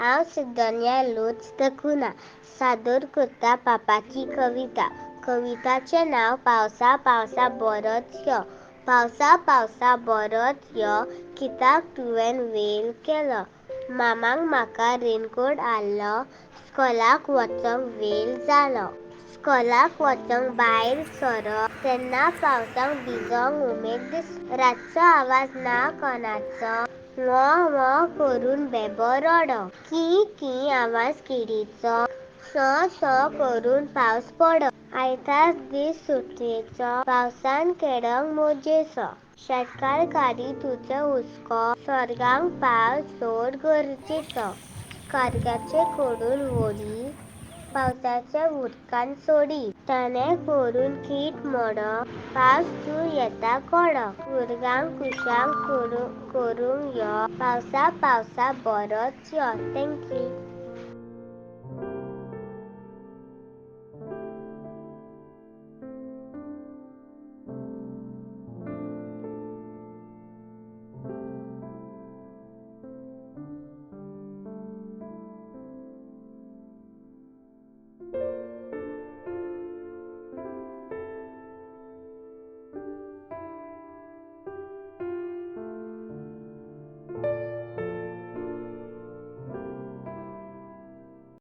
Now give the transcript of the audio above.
हांव सिद्धन्या लोच दखुना सादर करता पापाची कविता. कविताचें नांव पावसा पावसा बरोच यो. पावसा पावसा बरोच यो, कित्याक तुवें वेळ केलो. मामाक म्हाका रेनकोट हाडलो, स्कॉलाक वचूंक वेळ जालो. स्कॉलाक वचूंक भायर सरप तेन्ना पावसाक भिजूंक उमेद दिसली. रातचो आवाज ना कोणाचो, वो वो करून बेबो रडो. की की आवाज किडीचो, सो सो करून पावस पडो. आयतार दीस सुटयेचो, पावसान खेळोंक मजेचो. शेतकार काडी तुजो हुस्को, स्वर्गाक पावस चड गरजेचो. कारग्याचे खोडून व्हडी, पावसाच्या उदकांत सोडी. ताणे करून कीट मोडो, पावस तूं येता कोडो. भुरग्यांक खुशाल करूंक यो, पावसा पावसा बरोच यो. Thank you.